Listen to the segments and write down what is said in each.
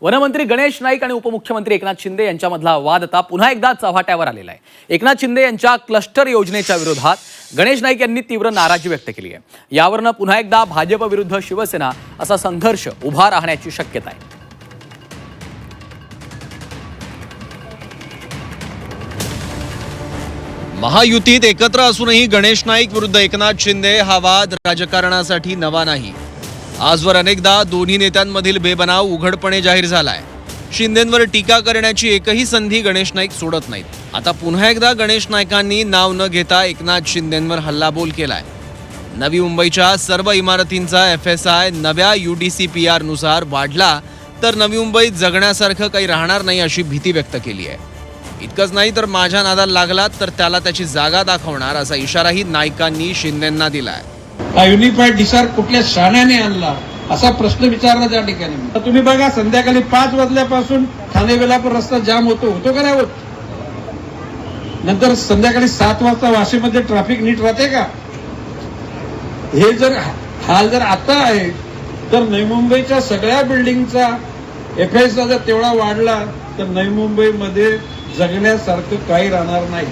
वनमंत्री गणेश नाईक आणि उपमुख्यमंत्री एकनाथ शिंदे यांच्यामधला वाद आता पुन्हा एकदा चव्हाट्यावर आलेला आहे। एकनाथ शिंदे यांच्या क्लस्टर योजनेच्या विरोधात गणेश नाईक यांनी तीव्र नाराजी व्यक्त केली आहे। यावरनं पुन्हा एकदा भाजप विरुद्ध शिवसेना असा संघर्ष उभा राहण्याची शक्यता आहे। महायुतीत एकत्र असूनही गणेश नाईक विरुद्ध एकनाथ शिंदे हा वाद राजकारणासाठी नवा नाही। आजवर अनेकदा दोन्ही नेत्यांमधील बेबनाव उघडपणे जाहीर झालाय। शिंदेंवर टीका करण्याची एकही संधी गणेश नाईक सोडत नाहीत। आता पुन्हा एकदा गणेश नाईकांनी नाव न घेता एकनाथ शिंदेंवर हल्लाबोल केलाय। नवी मुंबईच्या सर्व इमारतींचा FSI नव्या UDCPR नुसार वाढला तर नवी मुंबईत जगण्यासारखं काही राहणार नाही अशी भीती व्यक्त केली आहे। इतकंच नाही तर माझ्या नादाला लागला तर त्याला त्याची जागा दाखवणार असा इशाराही नाईकांनी शिंदेंना दिलाय। हा युनिफाईड डिसार कुठल्या शाण्याने आणला असा प्रश्न विचारला त्या ठिकाणी। तुम्ही बघा संध्याकाळी 5 वाजल्यापासून ठाणे वेलापूर रस्ता जाम होतो का नाही होत? नंतर संध्याकाळी 7 वाजता वाशीमध्ये ट्रॅफिक नीट राहते का? हे जर हाल जर आता आहे तर नवी मुंबईच्या सगळ्या बिल्डिंगचा FSI जर तेवढा वाढला तर नवी मुंबईमध्ये जगण्यासारखं काही राहणार नाही।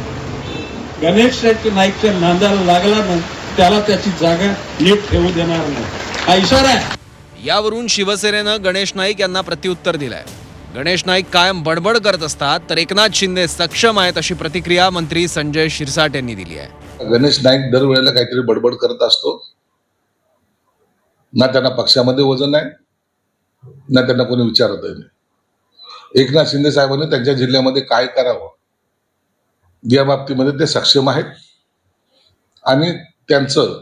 गणेश नाईकच्या नांदाला लागला ना त्याला त्याची जागा नीट ठेवू देणार नाही हा इशारा आहे। यावरून शिवसेनेनं गणेश नाईक यांना प्रत्युत्तर दिलंय। गणेश नाईक कायम बडबड करत असतात तर एकनाथ शिंदे सक्षम आहेत अशी प्रतिक्रिया मंत्री संजय शिरसाट यांनी दिली आहे। गणेश नाईक दरवेळेला काहीतरी बडबड करत असतो ना, त्यांना पक्षामध्ये वजन आहे ना त्यांना कोणी विचारत आहे। एकनाथ शिंदे साहेबांनी त्यांच्या जिल्ह्यामध्ये काय करावं या बाबतीमध्ये ते सक्षम आहेत आणि त्यांचं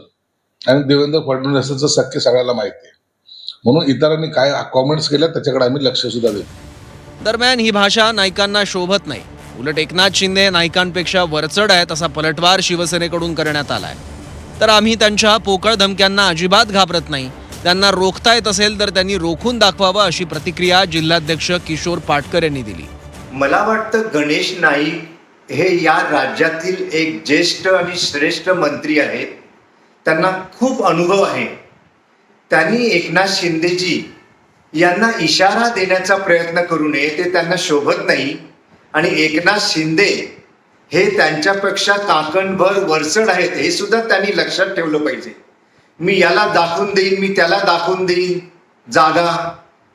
आणि देवेंद्र फडणवीसांचं सख्य सगळ्याला माहिती आहे, म्हणून इतरांनी काय कॉमेंट्स केल्या त्याच्याकडे आम्ही लक्ष सुद्धा देतो। दरम्यान ही भाषा नाईकांना शोभत नाही। उलट एकनाथ शिंदे नाईकांपेक्षा वरचढ आहेत असा पलटवार शिवसेनेकडून करण्यात आलाय। तर आम्ही त्यांच्या पोकळ धमक्यांना अजिबात घाबरत नाही, त्यांना रोखता येत असेल तर त्यांनी रोखून दाखवावं अशी प्रतिक्रिया जिल्हाध्यक्ष किशोर पाटकर यांनी दिली। मला वाटतं गणेश नाईक हे या राज्यातील एक ज्येष्ठ आणि श्रेष्ठ मंत्री आहेत। त्यांना खूप अनुभव आहे। त्यांनी एकनाथ शिंदेजी यांना इशारा देण्याचा प्रयत्न करू नये, ते त्यांना शोभत नाही। आणि एकनाथ शिंदे हे त्यांच्यापेक्षा ताकदभर वरचढ आहेत हे सुद्धा त्यांनी लक्षात ठेवलं पाहिजे। मी याला दाखवून देईन, मी त्याला दाखवून देईन जागा,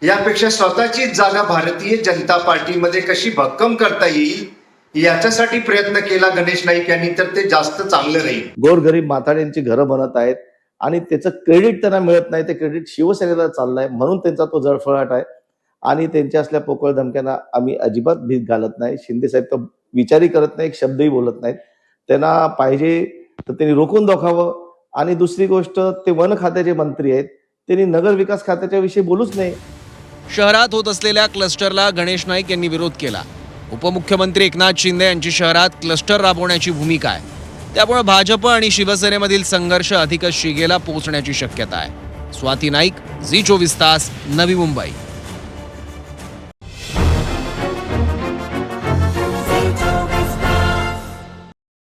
यापेक्षा स्वतःचीच जागा भारतीय जनता पार्टीमध्ये कशी भक्कम करता येईल याच्यासाठी प्रयत्न केला गणेश नाईक यांनी तर ते जास्त चांगलं राहील। गोरगरीब माथाड्यांची घरं बनत आहेत आणि त्याचं क्रेडिट त्यांना मिळत नाही, ते क्रेडिट शिवसेनेला चाललंय, म्हणून त्यांचा तो जळफळाट आहे। आणि त्यांच्या असल्या पोकळ धमक्यांना आम्ही अजिबात भीत घालत नाही। शिंदे साहेब तर विचारही करत नाही, एक शब्दही बोलत नाहीत। त्यांना पाहिजे तर त्यांनी रोखून दाखवावं। आणि दुसरी गोष्ट, ते वन खात्याचे मंत्री आहेत, त्यांनी नगर विकास खात्याच्या विषयी बोलूच नाही। शहरात होत असलेल्या क्लस्टरला गणेश नाईक यांनी विरोध केला। उपमुख्यमंत्री एकनाथ शिंदे यांची शहरात क्लस्टर राबवण्याची भूमिका आहे, त्यामुळे भाजप आणि शिवसेनेमधील संघर्ष अधिकच शिगेला पोहोचण्याची शक्यता आहे। स्वाती नाईक, झी 24 तास, नवी मुंबई।